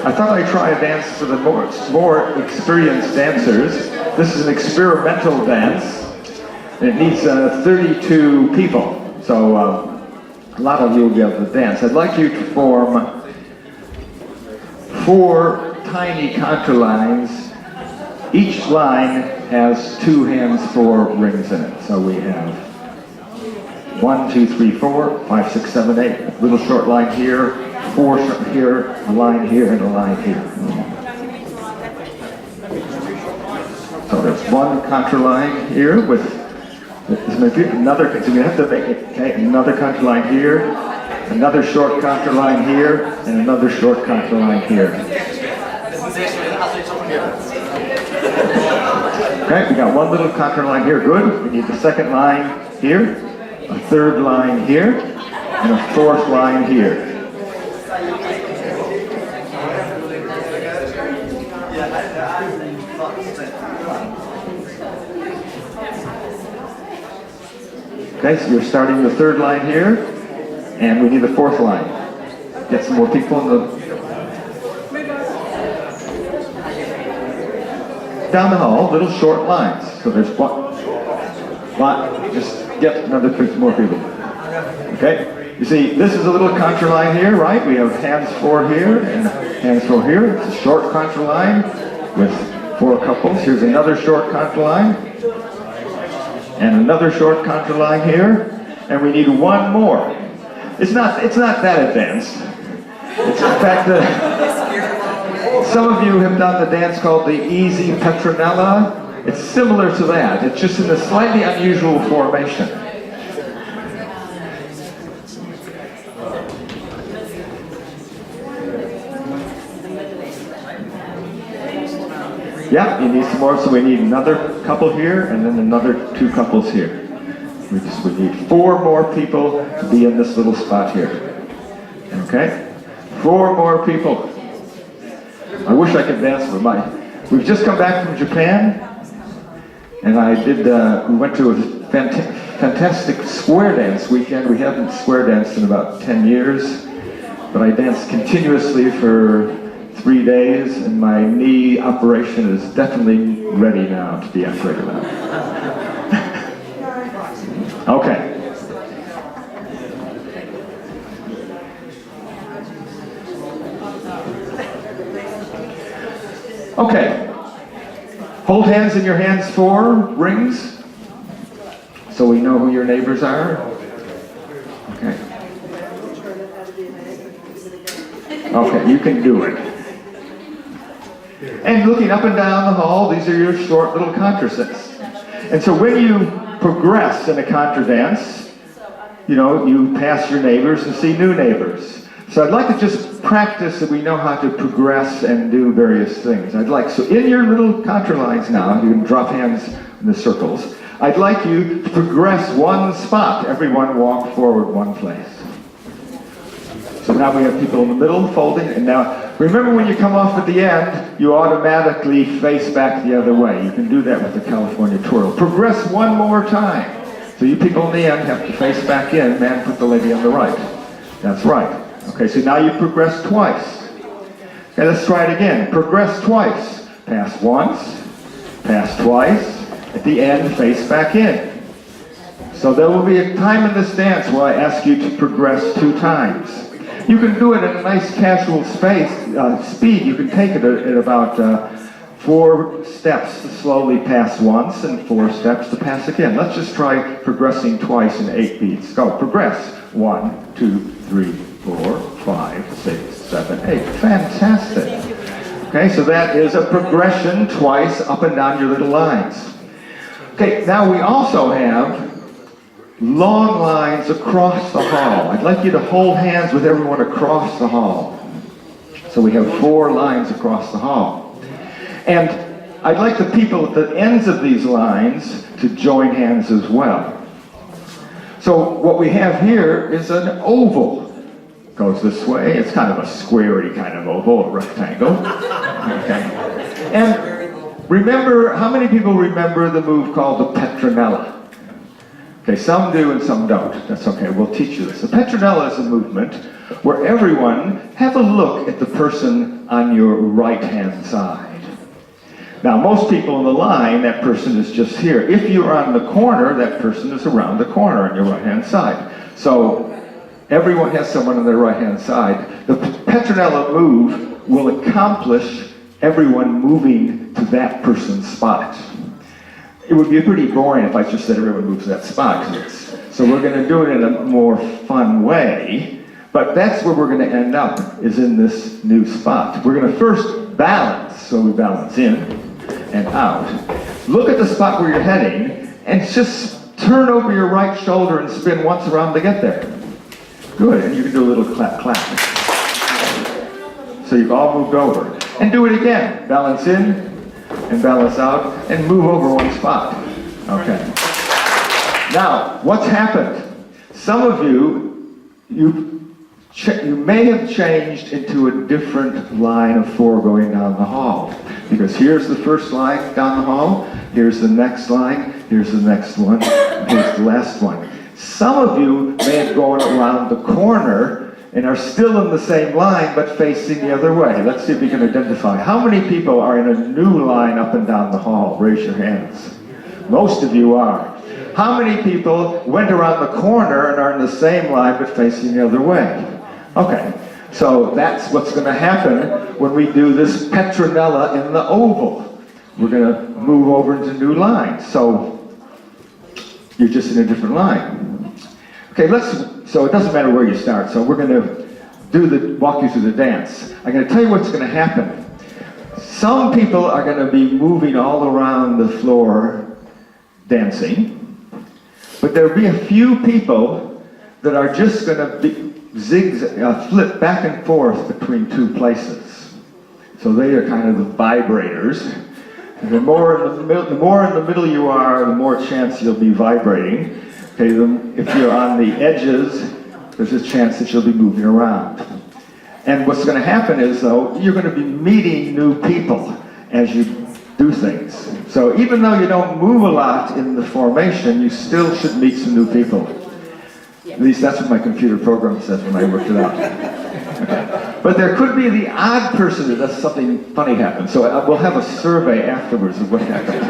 I thought I'd try a dance for the more experienced dancers. This is an experimental dance. It needs 32 people, so a lot of you will be able to dance. I'd like you to form 4 tiny contra lines. Each line has 2 hands, 4 rings in it. So we have 1, 2, 3, 4, 5, 6, 7, 8. Little short line here, 4 here, a line here, and a line here. So there's 1 contra line here with another. So you have to make it. Okay, another contra line here, another short contra line here, and another short contra line here. Okay, we got 1 little contra line here. Good. We need the second line here, a third line here, and a 4th line here. Okay, so you're starting the 3rd line here, and we need the 4th line. Get some more people in the... Down the hall, little short lines. So there's one, just get another 50 more people. Okay, you see, this is a little contra line here, right? We have hands 4 here and hands 4 here. It's a short contra line with 4 couples. Here's another short contra line. And another short contra line here, and we need 1 more. It's not that advanced. It's in fact, some of you have done the dance called the easy Petronella. It's similar to that. It's just in a slightly unusual formation. Yeah, you need some more, so we need another couple here, and then another 2 couples here. We need 4 more people to be in this little spot here. Okay? 4 more people. I wish I could dance for we've just come back from Japan, and we went to a fantastic square dance weekend. We haven't square danced in about 10 years, but I danced continuously for 3 days, and my knee operation is definitely ready now to be operated on. Okay. Okay. Hold hands in your hands 4 rings, so we know who your neighbors are. Okay. Okay, you can do it. And looking up and down the hall, these are your short little contra sets. And so when you progress in a contra dance, you pass your neighbors and see new neighbors. So I'd like to just practice so we know how to progress and do various things. So in your little contra lines now, you can drop hands in the circles. I'd like you to progress 1 spot. Everyone walk forward 1 place. So now we have people in the middle folding, and now remember when you come off at the end, you automatically face back the other way. You can do that with the California twirl. Progress 1 more time. So you people in the end have to face back in. Man, put the lady on the right. That's right. Okay, so now you progress twice. Okay, let's try it again. Progress twice. Pass once, pass twice. At the end, face back in. So there will be a time in this dance where I ask you to progress 2 times. You can do it at a nice casual speed. You can take it at about 4 steps to slowly pass once and 4 steps to pass again. Let's just try progressing twice in 8 beats. Go, progress. 1, 2, 3, 4, 5, 6, 7, 8. Fantastic. Okay, so that is a progression twice up and down your little lines. Okay, now we also have long lines across the hall. I'd like you to hold hands with everyone across the hall. So we have 4 lines across the hall. And I'd like the people at the ends of these lines to join hands as well. So what we have here is an oval. Goes this way. It's kind of a squarey kind of oval, a rectangle. Okay. And remember, how many people remember the move called the Petronella? Okay, some do and some don't. That's okay, we'll teach you this. The Petronella is a movement where everyone have a look at the person on your right-hand side. Now, most people in the line, that person is just here. If you're on the corner, that person is around the corner on your right-hand side. So everyone has someone on their right-hand side. The Petronella move will accomplish everyone moving to that person's spot. It would be pretty boring if I just said everyone moves to that spot. So we're going to do it in a more fun way. But that's where we're going to end up, is in this new spot. We're going to first balance. So we balance in and out. Look at the spot where you're heading and just turn over your right shoulder and spin once around to get there. Good, and you can do a little clap, clap. So you've all moved over. And do it again. Balance in and balance out and move over one spot. Okay. Now, what's happened? Some of you may have changed into a different line of 4 going down the hall. Because here's the first line down the hall, here's the next line, here's the next one, here's the last one. Some of you may have gone around the corner and are still in the same line but facing the other way. Let's see if we can identify. How many people are in a new line up and down the hall? Raise your hands. Most of you are. How many people went around the corner and are in the same line but facing the other way? Okay, so that's what's going to happen when we do this Petronella in the oval. We're going to move over into new lines. So you're just in a different line. Okay, so it doesn't matter where you start. So we're going to walk you through the dance. I'm going to tell you what's going to happen. Some people are going to be moving all around the floor dancing. But there'll be a few people that are just going to be flip back and forth between 2 places. So they are kind of the vibrators. And the more in the middle you are, the more chance you'll be vibrating. Okay, if you're on the edges, there's a chance that you'll be moving around. And what's going to happen is, though, you're going to be meeting new people as you do things. So even though you don't move a lot in the formation, you still should meet some new people. At least that's what my computer program says when I worked it out. Okay. But there could be the odd person that does something funny happen. So we'll have a survey afterwards of what happened.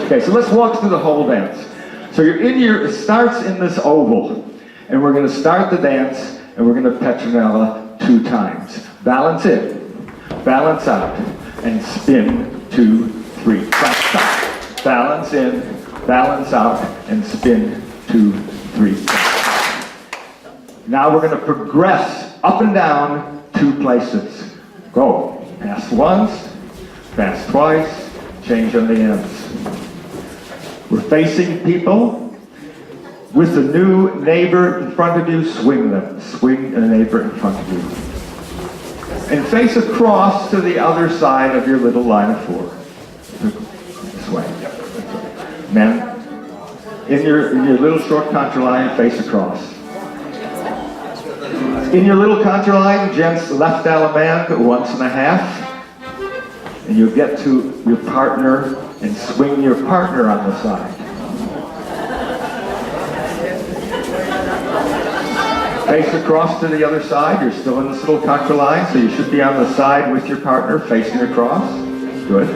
Okay, so let's walk through the whole dance. So it starts in this oval. And we're going to start the dance, and we're going to Petronella 2 times. Balance in, balance out, and spin 2, 3. Stop, stop. Balance in, balance out, and spin 2, 3. Now we're going to progress up and down 2 places. Go. Pass once, pass twice, change on the ends. We're facing people. With the new neighbor in front of you, swing them. Swing a neighbor in front of you. And face across to the other side of your little line of 4. This way. Men, in your little short contra line, face across. In your little contra line, gents, left allemande, 1.5. And you'll get to your partner and swing your partner on the side. Face across to the other side. You're still in this little contra line, so you should be on the side with your partner facing across. Good.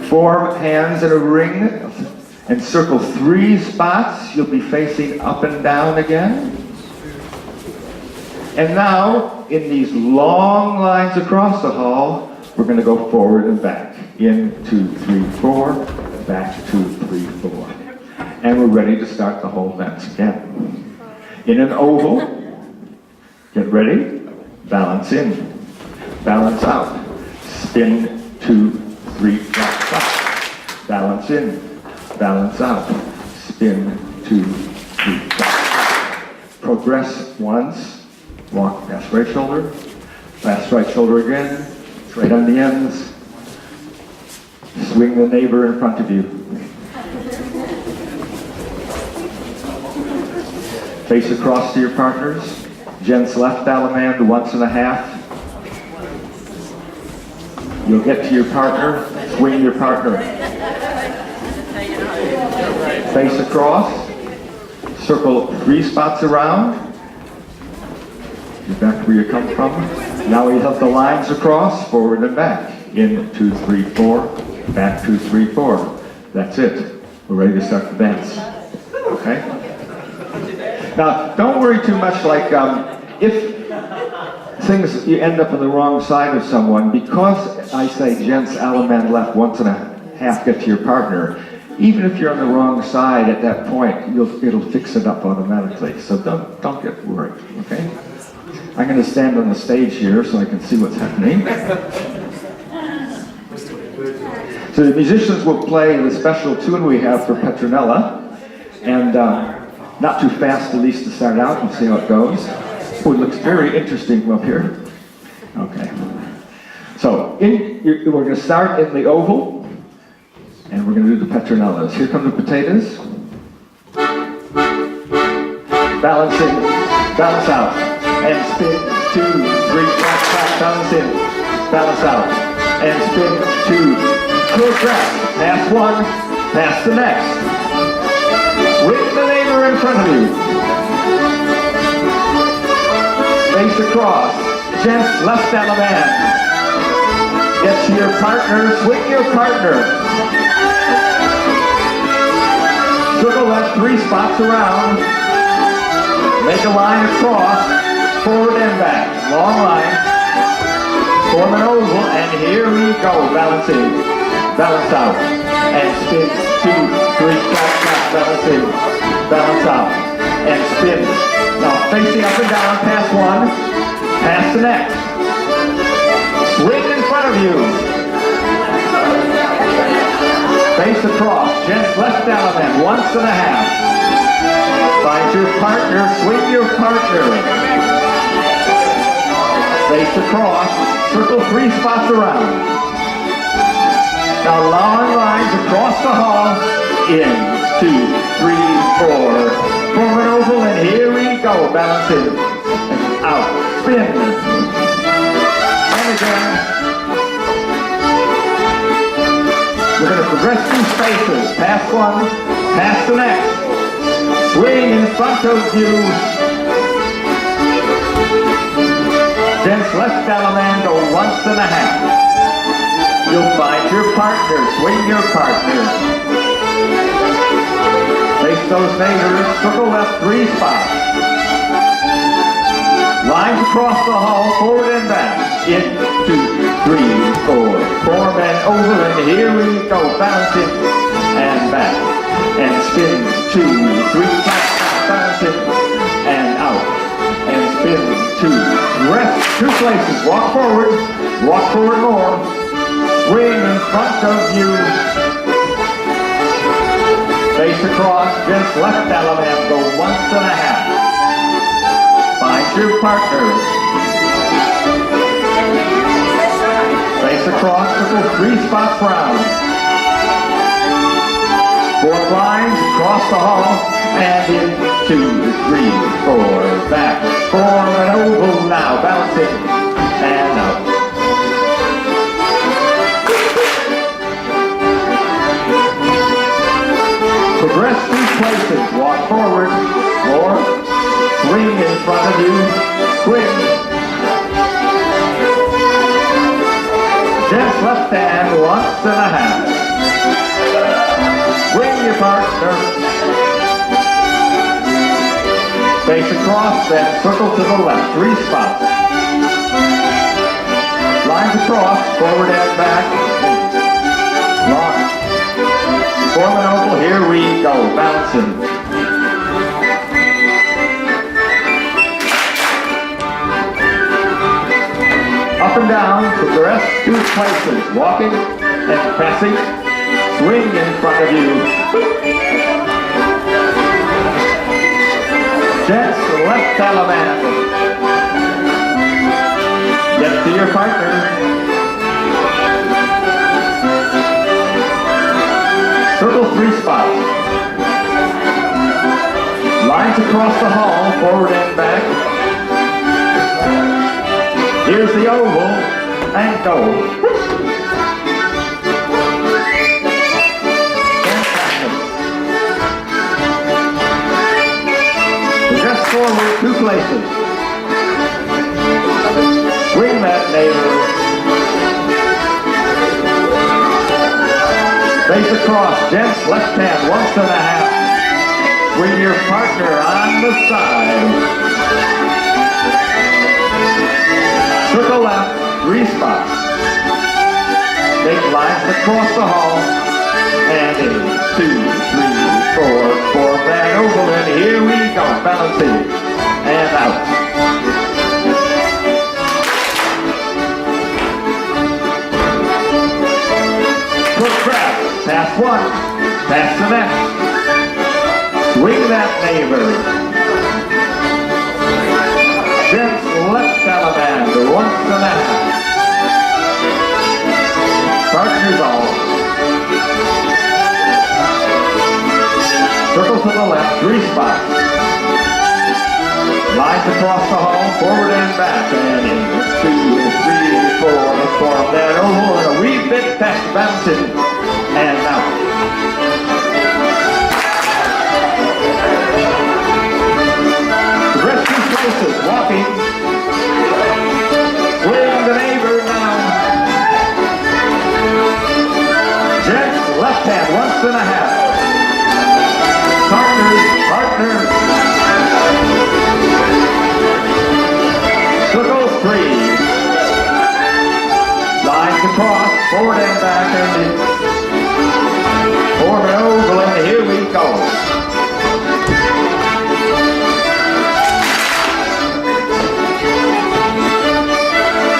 Form hands in a ring and circle 3 spots. You'll be facing up and down again. And now, in these long lines across the hall, we're going to go forward and back. In, 2, 3, 4. Back, 2, 3, 4. And we're ready to start the whole dance again. In an oval, get ready, balance in, balance out, spin 2, 3, stop. Balance in, balance out, spin 2, 3, stop. Progress once, walk past right shoulder, past right shoulder again, straight on the ends, swing the neighbor in front of you. Face across to your partners. Gents left allemande, 1.5. You'll get to your partner, swing your partner. Face across, circle 3 spots around. You're back where you come from. Now we have the lines across, forward and back. In, 2, 3, 4. Back, 2, 3, 4. That's it. We're ready to start the dance. Okay? Now, don't worry too much like if you end up on the wrong side of someone, because I say gents, allemande left, 1.5 get to your partner, even if you're on the wrong side at that point, it'll fix it up automatically. So don't get worried, okay? I'm going to stand on the stage here so I can see what's happening. So the musicians will play the special tune we have for Petronella, and not too fast at least to start out and see how it goes. Oh, it looks very interesting up here. Okay. So we're going to start in the oval, and we're going to do the Petronellas. Here come the potatoes. Balancing, balance out, and spin, 2, 3, clap, clap, balance in, balance out, and spin, 2, progress, pass one, pass the next. With the neighbor in front of you. Face across, gents, left allemande. Get to your partner, swing your partner. Circle left 3 spots around. Make a line across, forward and back. Long line. Form an oval, and here we go, balancing. Balance out, and spin, 2, 3, clap, clap, balance in, balance out, and spin. Now facing up and down, pass one, pass the next. Swing in front of you. Face across, gents, left allemande, 1.5. Find your partner, swing your partner. Face across, circle 3 spots around. Now long lines across the hall, in, 2, 3, 4. Form an oval, and here we go, balance in, and out, spin. And again. We're going to progress through spaces, pass one, pass the next. Swing in front of you. Gents, left allemande, go 1.5. You'll find your partner, swing your partner. Face those neighbors, circle left 3 spots. Lines across the hall, forward and back. In, 2, 3, 4. Form an oval, and here we go. Balance it, and back. And spin, 2, 3, clap, balance it, and out. And spin, 2. Rest 2 places, walk forward more. Swing in front of you. Face across, gents, left allemande, go 1.5. Find your partner. Face across, circle 3 spots round. 4 lines across the hall, and in, 2, 3, 4, back. Form an oval now, bounce it, and out. Progress 3 places, walk forward, more, swing in front of you, swing. Gents, left hand, 1.5. Swing your partner. Face across, then circle to the left, 3 spots. Lines across, forward and back. Long. Form an oval, here we go, bouncing. Up and down, progress 2 places, walking and passing, swing in front of you. Gents, left allemande. Get to your partner. Circle 3 spots. Lines across the hall, forward and back. Here's the oval, and go. Fantastic. Just forward 2 places. Face across, gents, left hand, 1.5. Swing your partner on the side. Circle left, 3 spots. Take lines across the hall. And in 2, 3, 4, form that oval, and here we go. Balancing and out. Progress. Pass 1. Pass the next. Swing that neighbor. Gents left element, 1.5. Partners all. Circle to the left, 3 spots. Lines across the hall, forward and back. And in 2, 3, 4, form that oval, and a wee bit back, bouncing and out. Rest 2 places, walking. Swing the neighbor now. Gents, left hand, 1.5. Partners, partners. Circle 3. Lines across, forward and back, and in. Form an oval, and here we go.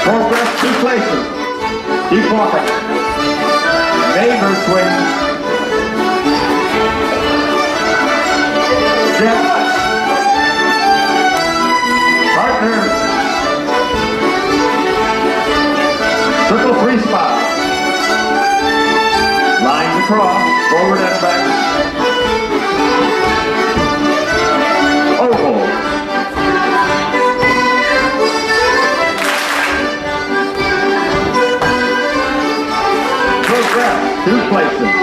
Progress 2 places. Keep walking. Neighbor swing. Gents. Partners. Circle 3 spots. Lines across, forward and back. Oval. Progress 2 places.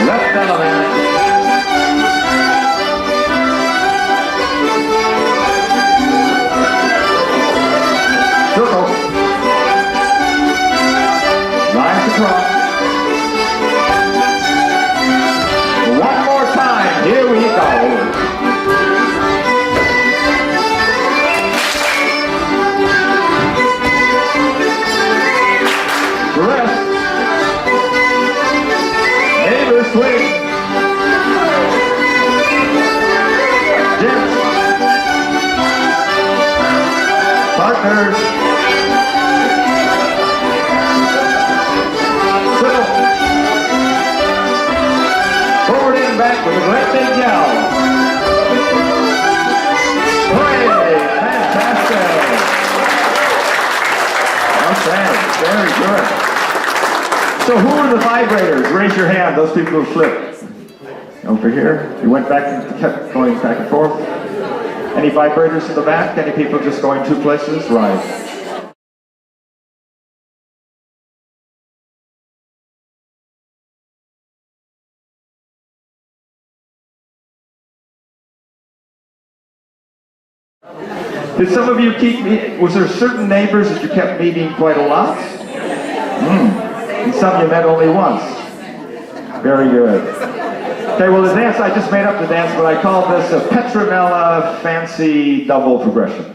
Left element. Circle. Lines across. One more time. Here we go. Rest. Neighbor swing. Gents. Partners. Circle. Forward and back with a great big yell. Hooray! Fantastic! Okay, very good. So who are the vibrators? Raise your hand, those people who flipped. Over here. You went back and kept going back and forth. Any vibrators in the back? Any people just going 2 places? Right. Did some of you was there certain neighbors that you kept meeting quite a lot? And some you met only once. Very good. Okay, well the dance, I just made up the dance, but I called this a Petronella Fancy double progression.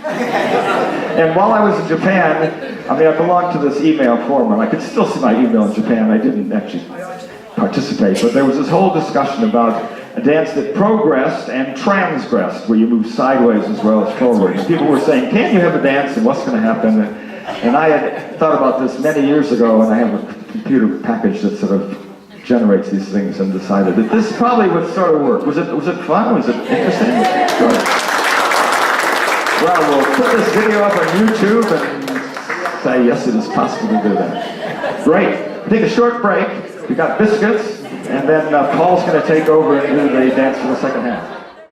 And while I was in Japan, I belonged to this email forum, and I could still see my email in Japan. I didn't actually participate, but there was this whole discussion about a dance that progressed and transgressed, where you move sideways as well as forward. And people were saying, can't you have a dance, and what's going to happen? And I had thought about this many years ago, and I have a computer package that sort of generates these things, and decided that this probably would sort of work. Was it fun? Was it interesting? Good. Well, we'll put this video up on YouTube and say, yes, it is possible to do that. Great. Take a short break. We got biscuits, and then Paul's going to take over and do the dance for the second half.